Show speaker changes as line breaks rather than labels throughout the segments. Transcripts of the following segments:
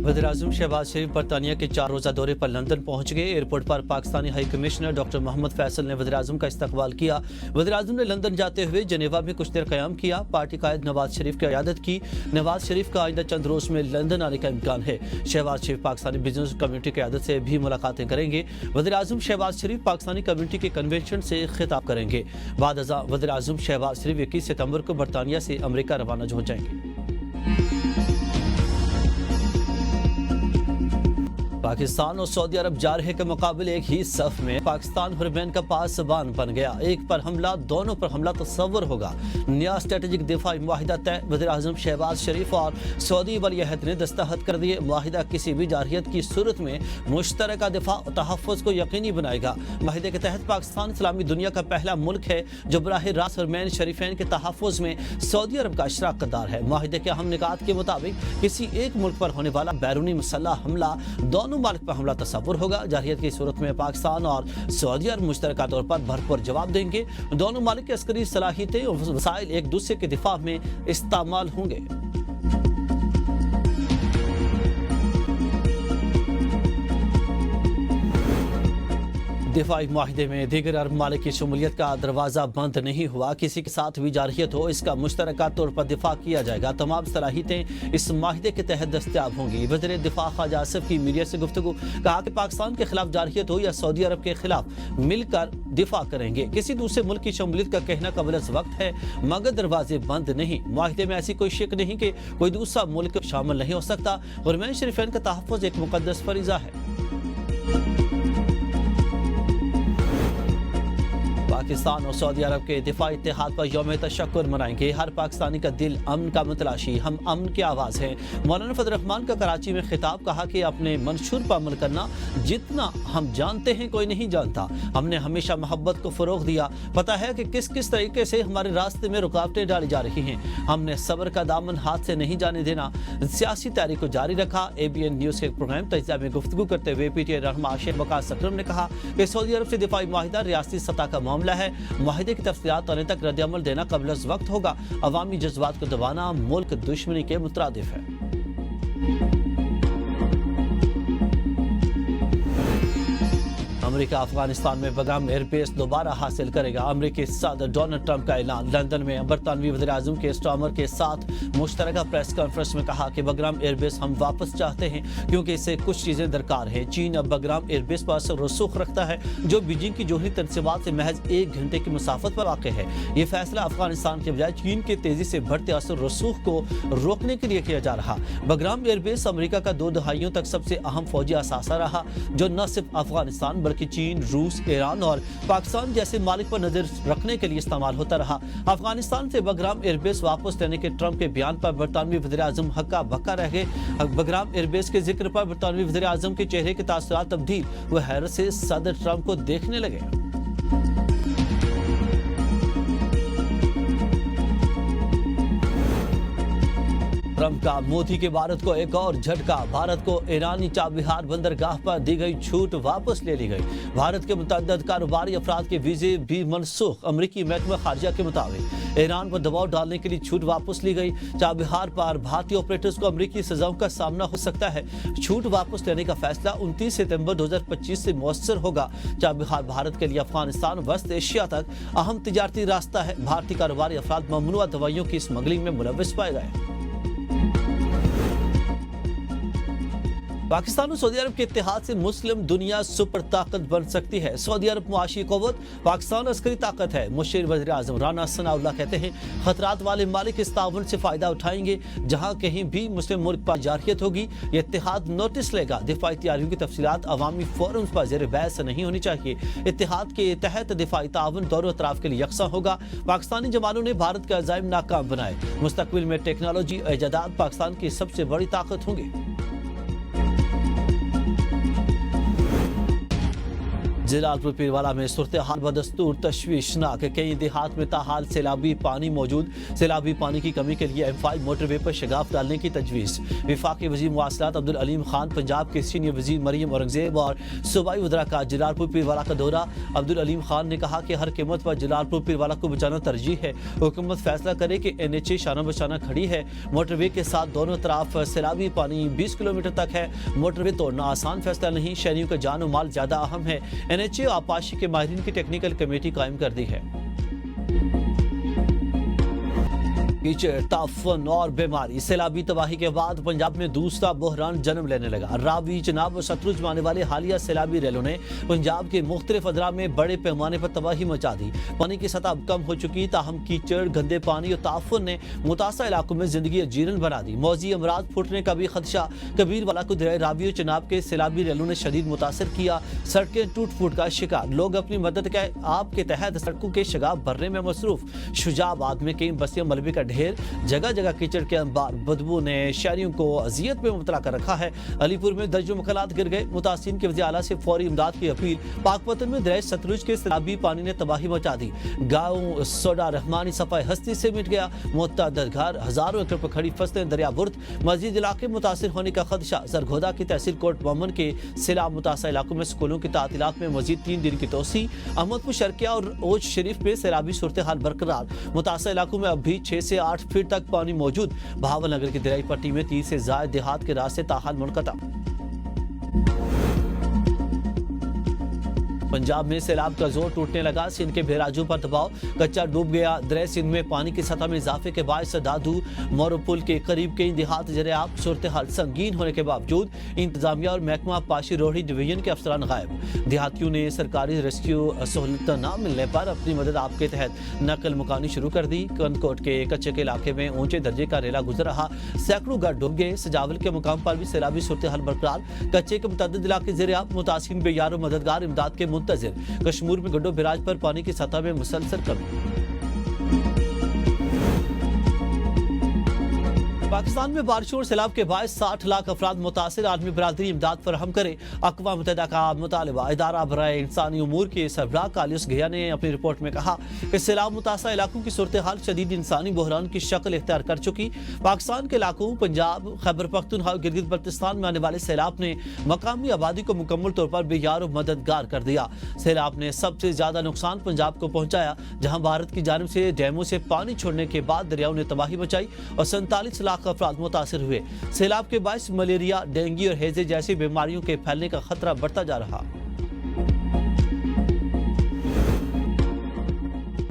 वज़ीर-ए-आज़म शहबाज शरीफ बरतानिया के 4 रोज़ा दौरे पर लंदन पहुंच गए। एयरपोर्ट पर Pakistani high commissioner doctor Mohammad Faisal ने वज़ीर-ए-आज़म का इस्तकबाल किया। वज़ीर-ए-आज़म ने लंदन जाते हुए जेनेवा में कुछ देर क़याम किया। पार्टी कायद नवाज शरीफ की क़यादत की। नवाज शरीफ का आइंदा चंद रोज़ में लंदन आने का इम्कान है। शहबाज शरीफ पाकिस्तानी बिजनेस कम्युनिटी की क़यादत से भी मुलाकातें करेंगे। वज़ीर-ए-आज़म शहबाज शरीफ पाकिस्तानी कम्युनिटी के कन्वेंशन से खिताब करेंगे। बाद अज़ां वज़ीर-ए-आज़म शहबाज शरीफ 21 सितंबर को बरतानिया से अमरीका रवाना हो जाएंगे। पाकिस्तान और सऊदी अरब जारहे के मुकाबले एक ही सफ में। पाकिस्तान हुरमैन का पासबान बन गया। एक पर हमला, दोनों पर हमला तस्वर होगा। नया स्ट्रेटेजिक दिफाई मुआहिदा तय। वज़ीर-ए-आज़म शहबाज शरीफ और सऊदी वली-अहद ने दस्तखत कर दिए। मुआहिदा किसी भी जारहियत की सूरत में मुश्तरका दिफा और तहफ़्फ़ुज़ को यकीनी बनाएगा। मुआहिदे के तहत पाकिस्तान इस्लामी दुनिया का पहला मुल्क है जो बराह रास्त हुरमैन शरीफैन के तहफ़्फ़ुज़ में सऊदी अरब का शराकतदार है। मुआहिदे के अहम निकात के मुताबिक किसी एक मुल्क पर होने वाला बैरूनी मसल्ह हमला दोनों मालिक पर हमला तस्वुर होगा। जारहियत की सूरत में पाकिस्तान और सऊदी अरब मुश्तरका तौर पर भरपूर जवाब देंगे। दोनों मालिक की अस्करी सलाहियतें और वसाइल एक दूसरे के दिफा में इस्तेमाल होंगे। दिफाई मुआहिदे में दीगर अरब मालिक की शमूलियत का दरवाज़ा बंद नहीं हुआ। किसी के साथ भी जारहियत हो, इसका मुश्तरका तौर पर दिफा किया जाएगा। तमाम सलाहियतें इस मुआहिदे के तहत दस्तयाब होंगी। वज़ीर दिफा ख्वाजा आसिफ की मीडिया से गुफ्तगू, कहा कि पाकिस्तान के खिलाफ जारहियत हो या सऊदी अरब के खिलाफ मिलकर दिफा करेंगे। किसी दूसरे मुल्क की शमूलियत का कहना कबल वक्त है, मगर दरवाजे बंद नहीं। मुआहिदे में ऐसी कोई शक नहीं कि कोई दूसरा मुल्क शामिल नहीं हो सकता। हुरमैन शरीफैन का तहफ़्फ़ुज़ एक मुक़द्दस फरीज़ा है। पाकिस्तान और सऊदी अरब के दिफाई इत्तेहाद पर यौम तशक्कुर मनाएंगे। हर पाकिस्तानी का दिल अमन का मतलाशी, हम अमन की आवाज़ हैं। मौलाना फजल रहमान का कराची में खिताब, कहा कि अपने मंशूर पर अमल करना जितना हम जानते हैं कोई नहीं जानता। हमने हमेशा मोहब्बत को फ़रोग़ दिया। पता है कि किस किस तरीके से हमारे रास्ते में रुकावटें डाली जा रही हैं। हमने सब्र का दामन हाथ से नहीं जाने देना। सियासी तहरीक को जारी रखा। ABN न्यूज़ के प्रोग्राम तजिया में गुफ्तगू करते हुए PTI रहनुमा शेख वकास अकरम ने कहा कि सऊदी अरब से दिफाई मुआहिदा रियासती सतह का मामला है। मुआहिदे की तफसीलात आने तक रद्द-ए-अमल देना कबल वक्त होगा। अवामी जज्बात को दबाना मुल्क दुश्मनी के मुतरादिफ है। अमेरिका अफगानिस्तान में बगाम एयरबेस दोबारा हासिल करेगा। अमेरिकी सदर डोनाल्ड ट्रंप का ऐलान। लंदन में बरतानवी वज़ीर-ए-आज़म के स्टामर के साथ मुश्तरका प्रेस कॉन्फ्रेंस में कहा कि बग्राम एयरबेस हम वापस चाहते हैं क्योंकि इससे कुछ चीज़ें दरकार हैं। चीन अब बग्राम एयरबेस पर असर रसूख रखता है जो बीजिंग की जोहरी तनसीबात से महज 1 घंटे की मुसाफत पर वाक़ है। ये फैसला अफगानिस्तान के बजाय चीन के तेजी से बढ़ते असर रसूख को रोकने के लिए किया जा रहा। बग्राम एयरबेस अमेरिका का 2 दहाइयों तक सबसे अहम फौजी असासा रहा जो न सिर्फ अफगानिस्तान बल्कि चीन, रूस, ईरान और पाकिस्तान जैसे मालिक पर नजर रखने के लिए इस्तेमाल होता रहा। अफगानिस्तान से बग्राम एयरबेस वापस लेने के ट्रंप के बयान पर बरतानवी वज़ीर-ए-आज़म हक्का बक्का रह गए। बग्राम एयरबेस के जिक्र पर बरतानवी वज़ीर-ए-आज़म के चेहरे के तासुरात तब्दील, वो हैरत से सदर ट्रंप को देखने लगे। ट्रंप का मोदी के भारत को एक और झटका। भारत को ईरानी चाबहार बंदरगाह पर दी गई छूट वापस ले ली गई। भारत के मुतअद्दिद कारोबारी अफराद के वीजे भी मनसूख। अमरीकी महकमा खारजा के मुताबिक ईरान पर दबाव डालने के लिए छूट वापस ली गई। चाबहार पर भारतीय ऑपरेटर्स को अमरीकी सजाओं का सामना हो सकता है। छूट वापस लेने का फैसला 29 सितंबर 2025 से मौसर होगा। चाबहार भारत के लिए अफगानिस्तान और वेस्ट एशिया तक अहम तिजारती रास्ता है। भारतीय कारोबारी अफराद ममनुआ दवाइयों की स्मगलिंग में मुलव्वस पाए गए। पाकिस्तान और सऊदी अरब के इत्तेहाद से मुस्लिम दुनिया सुपर ताकत बन सकती है। सऊदी अरब मुआशी क़ुव्वत, पाकिस्तान अस्करी ताकत है। मुशीर वज़ीर-ए-आज़म राना सनाउल्लाह कहते हैं खतरात वाले मालिक इस ताउन से फ़ायदा उठाएंगे। जहाँ कहीं भी मुस्लिम मुल्क पर जारहियत होगी ये इत्तेहाद नोटिस लेगा। दिफाई तैयारियों की तफसीलात अवामी फोरम्स पर ज़ेर बहस नहीं होनी चाहिए। इत्तेहाद के तहत दिफाई ताउन दोनों अतराफ के लिए यकसा होगा। पाकिस्तानी जवानों ने भारत के अज़ाइम नाकाम बनाए। मुस्तक़बिल में टेक्नोलॉजी और इजादात पाकिस्तान की सबसे बड़ी ताकत होंगी। जलालपुर पीरवाला में सूरत-ए-हाल बदस्तूर तशवीशनाक, कई देहात में ताहाल सैलाबी पानी मौजूद। सैलाबी पानी की कमी के लिए M5 मोटरवे पर शगाफ डालने की तजवीज़। वफाकी वज़ीर मवासलात अब्दुल अलीम खान, पंजाब के सीनियर वज़ीर मरियम औरंगजेब और सूबाई वज़रा का जलालपुर पीरवाला का दौरा। अब्दुल अलीम खान ने कहा कि हर कीमत पर जलालपुर पीरवाला को बचाना तरजीह है। हुकूमत फैसला करे कि NHA शाना बशाना खड़ी है। मोटरवे के साथ दोनों तरफ सैलाबी पानी 20 किलोमीटर तक है। मोटरवे तोड़ना आसान फैसला नहीं, शहरियों का जान और माल ज्यादा अहम है। NHA आपाशी के माहिरीन की टेक्निकल कमेटी कायम कर दी है। कीचड़, ताफन और बीमारी। सैलाबी तबाही के बाद पंजाब में दूसरा बहरान जन्म लेने लगा। रावी, चनाब और सतलुज में आने वाले हालिया सैलाबी रैलों ने पंजाब के मुख्तलिफ अदरा में बड़े पैमाने पर तबाही मचा दी। पानी की सतह अब कम हो चुकी, ताहम कीचड़, गंदे पानी और ताफन ने मुतासर इलाकों में जिंदगी अजीरन बना दी। मौजी अमराज फुटने का भी खदशा। कबीरवाला को दरिया रावी और चनाब के सैलाबी रैलों ने शदीद मुतासर किया। सड़कें टूट फूट का शिकार। लोग अपनी मदद के आप के तहत सड़कों के शगाफ भरने में मसरूफ। शुजाबाद में कई बस्तियां मलबे का ढेर, जगह जगह कीचड़ के अंबार। बदबू ने शहरियों को अजियत में मुबतला कर रखा है। अलीपुर में दर्जों मकानात गिर गए। मुतासिन के वज़ीर आला से फौरी इमदाद की अपील। पाकपतन में दरिया सतलुज के सैलाबी पानी ने तबाही मचा दी। गाँव सोडा रहमानी सफाई हस्ती से मिट गया। मुतअद्दिद घर, हजारों एकड़ पर खड़ी फसलें दरिया बुर्द। मजीद इलाके मुतासिर होने का खदशा। सरगोदा की तहसील कोट मोमन के सैलाब मुतासर इलाकों में स्कूलों की तातीलात में मजीद 3 दिन की तोसी। अहमदपुर शर्किया और ओज शरीफ में सैलाबी सूरत हाल बरकरार। मुतासर इलाकों में अब भी 6 से 8 फीट तक पानी मौजूद। भावल नगर की दरियाई पट्टी में 30 से ज्यादा देहात के रास्ते ताहाल मुनक़ता। पंजाब में सैलाब का जोर टूटने लगा। सिंध के बेराजों पर दबाव, कच्चा डूब गया। दरिया सिंध में पानी की सतह में इजाफे के बायस दादू मोरो पुल के करीब कई देहात जरियाब। सूरत हाल संगीन होने के बावजूद इंतजामिया और महकमा पाशी रोहड़ी डिवीजन के अफसरान गायब। देहातियों ने सरकारी रेस्क्यू सहूलत न मिलने पर अपनी मदद आपके तहत नकल मुकानी शुरू कर दी। कनकोट के कच्चे के इलाके में ऊंचे दर्जे का रेला गुजर रहा। सैकड़ों घर डूब गए। सजावल के मुकाम पर भी सैलाबी सूरत हाल बरकरार। कच्चे के मुतअद्दिद इलाके जरियाब। मुतासिन बेयार और मददगार इमदाद के मुंतज़िर। कश्मीर में गड्डो बिराज पर पानी की सतह में मुसलसल कमी। पाकिस्तान में बारिशों और सैलाब के बायस 60 लाख अफराद मुतासिर। आलमी बरादरी इमदाद फराहम करे। अक़वाम मुत्तहिदा का मुतालबा। इदारा बराए इंसानी उमूर के सरबराह कालिस गया ने अपनी रिपोर्ट में कहा कि सैलाब मुतासर इलाकों की सूरत हाल शदीद इंसानी बहरान की शक्ल इख्तियार कर चुकी। पाकिस्तान के इलाकों पंजाब, खैबर पख्तूनख्वा और गिलगित बल्तिस्तान में आने वाले सैलाब ने मकामी आबादी को मुकम्मल तौर पर बेयार और मददगार कर दिया। सैलाब ने सबसे ज्यादा नुकसान पंजाब को पहुंचाया, जहां भारत की जानिब से डैमों से पानी छोड़ने के बाद दरियाओं ने तबाही मचाई और 47 लाख अफराद मुतासिर हुए। सैलाब के बायस मलेरिया, डेंगू और हैजे जैसी बीमारियों के फैलने का खतरा बढ़ता जा रहा।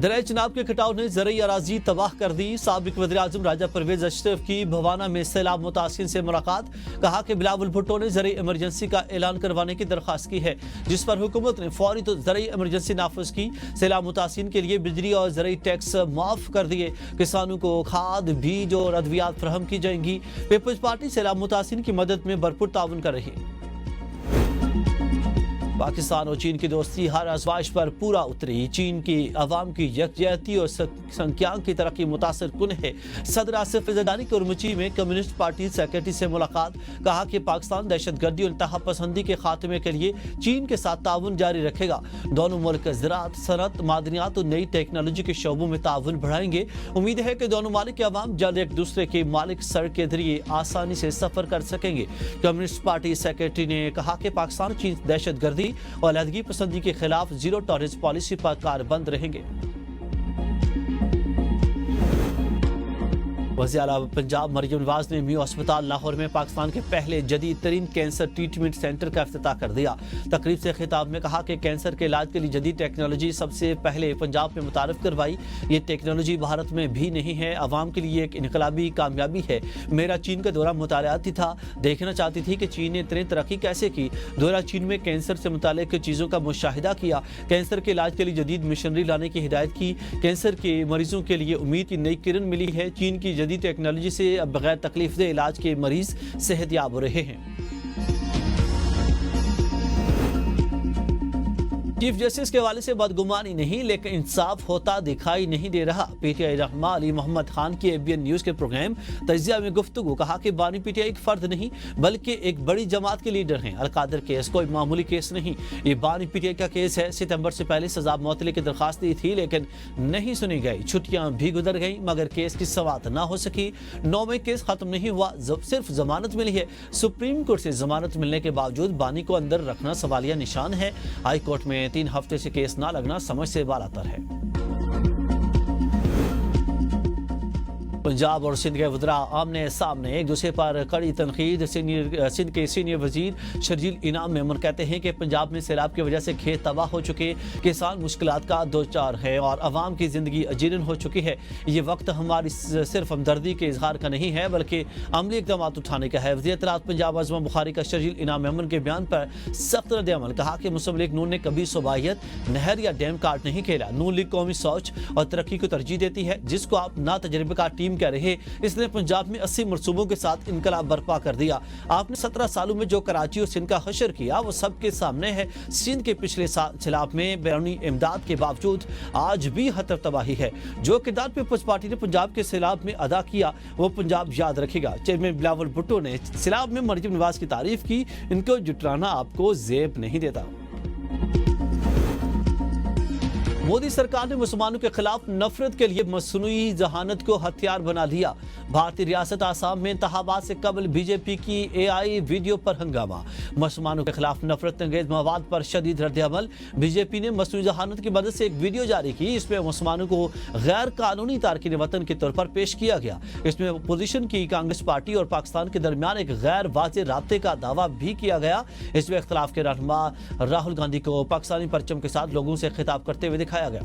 दरिया चनाब के कटाव ने ज़रई अराजी तबाह कर दी। साबिक वज़ीर-ए-आज़म राजा परवेज अशरफ की भवाना में सैलाब मुतासिन से मुलाकात। कहा कि बिलावल भुट्टो ने ज़रई इमरजेंसी का ऐलान करवाने की दरख्वास्त की है, जिस पर हुकूमत ने फौरी तो ज़रई इमरजेंसी नाफिज की। सैलाब मुतासिन के लिए बिजली और ज़रई टैक्स माफ कर दिए। किसानों को खाद, बीज और अद्वियात फराहम की जाएंगी। पीपल्स पार्टी सैलाब मुतासिन की मदद में भरपूर ताउन कर रही। पाकिस्तान और चीन की दोस्ती हर आजमाइश पर पूरा उतरी। चीन की अवाम की यकजहती और संख्यांक की तरक्की मुतासर कुन है। सदर आसिफ ज़रदारी की उर्मुची में कम्युनिस्ट पार्टी सेक्रेटरी से मुलाकात। कहा कि पाकिस्तान दहशतगर्दी और इंतहा पसंदी के खात्मे के लिए चीन के साथ ताउन जारी रखेगा। दोनों मुल्क ज़राअत, सनत, मादनियात और नई टेक्नोलॉजी के शोबों में ताउन बढ़ाएंगे। उम्मीद है कि दोनों मालिक के अवाम जल्द एक दूसरे के मालिक सड़क के जरिए आसानी से सफर कर सकेंगे। कम्युनिस्ट पार्टी सेक्रेटरी ने कहा कि पाकिस्तान चीन दहशतगर्दी और अलहदगी पसंदी के खिलाफ जीरो टॉलरेंस पॉलिसी पर कारबंद रहेंगे। वज़ीर आला पंजाब मरियम नवाज ने मियो अस्पताल लाहौर में पाकिस्तान के पहले जदीद तरीन कैंसर ट्रीटमेंट सेंटर का इफ्तिताह कर दिया। तकरीब से खिताब में कहा कि कैंसर के इलाज के लिए जदीद टेक्नोलॉजी सबसे पहले पंजाब में मुतारफ करवाई। ये टेक्नोलॉजी भारत में भी नहीं है, अवाम के लिए एक इनकलाबी कामयाबी है। मेरा चीन का दौरा मुतालियाती था, देखना चाहती थी कि चीन ने इतनी तरक्की कैसे की। दौरा चीन में कैंसर से मुतालिक चीज़ों का मुशाहिदा किया। कैंसर के इलाज के लिए जदीद मिशनरी लाने की हिदायत की। कैंसर के मरीजों के लिए उम्मीद की नई किरण मिली है। चीन की जदीद टेक्नोलॉजी से अब बगैर तकलीफ दे इलाज के मरीज सेहतयाब हो रहे हैं। چیف جسٹس کے حوالے سے بدگمانی نہیں لیکن انصاف ہوتا دکھائی نہیں دے رہا۔ پی ٹی آئی رہنما علی محمد خان کی ABN نیوز کے پروگرام تجزیہ میں گفتگو، کہا کہ بانی پی ٹی آئی ایک فرد نہیں بلکہ ایک بڑی جماعت کے لیڈر ہیں۔ القادر کیس کوئی معمولی کیس نہیں، یہ بانی پی ٹی آئی کا کیس ہے۔ ستمبر سے پہلے سزا معطلی کی درخواست دی تھی لیکن نہیں سنی گئی، چھٹیاں بھی گزر گئیں مگر کیس کی سماعت نہ ہو سکی۔ 9 میں کیس ختم نہیں ہوا، صرف ضمانت ملی ہے۔ سپریم کورٹ سے ضمانت ملنے کے باوجود بانی کو اندر رکھنا سوالیہ نشان ہے۔ ہائی کورٹ میں 3 ہفتے سے کیس نہ لگنا سمجھ سے بالاتر ہے۔ پنجاب اور سندھ کے وزراء آمنے سامنے ایک دوسرے پر کڑی تنقید۔ سندھ کے سینئر وزیر شرجیل انعام میمن کہتے ہیں کہ پنجاب میں سیلاب کی وجہ سے کھیت تباہ ہو چکے، کسان مشکلات کا دوچار ہے اور عوام کی زندگی اجیرن ہو چکی ہے۔ یہ وقت ہماری صرف ہمدردی کے اظہار کا نہیں ہے بلکہ عملی اقدامات اٹھانے کا ہے۔ وزیر اطلاعات پنجاب عظمہ بخاری کا شرجیل انعام میمن کے بیان پر سخت رد عمل، کہا کہ مسلم لیگ نون نے کبھی صوبائیت، نہر یا ڈیم کارڈ نہیں کھیلا۔ نون لیگ قومی سوچ اور ترقی کو ترجیح دیتی ہے، جس کو آپ نا تجربے کا ٹیم کہہ رہے۔ اس نے پنجاب میں 80 منصوبوں کے ساتھ انقلاب برپا کر دیا۔ آپ نے 17 سالوں میں جو کراچی اور سندھ کا حشر کیا وہ سب کے سامنے ہے۔ سندھ کے پچھلے سیلاب میں بیرونی امداد کے باوجود آج بھی خطر تباہی ہے۔ جو کردار پیپلز پارٹی نے پنجاب کے سیلاب میں ادا کیا وہ پنجاب یاد رکھے گا۔ چیئرمین بلاول بھٹو نے سیلاب میں مریم نواز کی تعریف کی، ان کو جٹلانا آپ کو زیب نہیں دیتا۔ مودی سرکار نے مسلمانوں کے خلاف نفرت کے لیے مصنوعی ذہانت کو ہتھیار بنا لیا۔ بھارتی ریاست آسام میں انتخابات سے قبل بی جے پی کی AI ویڈیو پر ہنگامہ۔ مسلمانوں کے خلاف نفرت انگیز مواد پر شدید رد عمل۔ بی جے پی نے مصنوعی ذہانت کی مدد سے ایک ویڈیو جاری کی، اس میں مسلمانوں کو غیر قانونی تارکین وطن کے طور پر پیش کیا گیا۔ اس میں اپوزیشن کی کانگریس پارٹی اور پاکستان کے درمیان ایک غیر واضح رابطے کا دعویٰ بھی کیا گیا۔ اس میں اختلاف کے رہنما راہل گاندھی کو پاکستانی پرچم کے ساتھ لوگوں سے خطاب کرتے ہوئے دکھایا گیا۔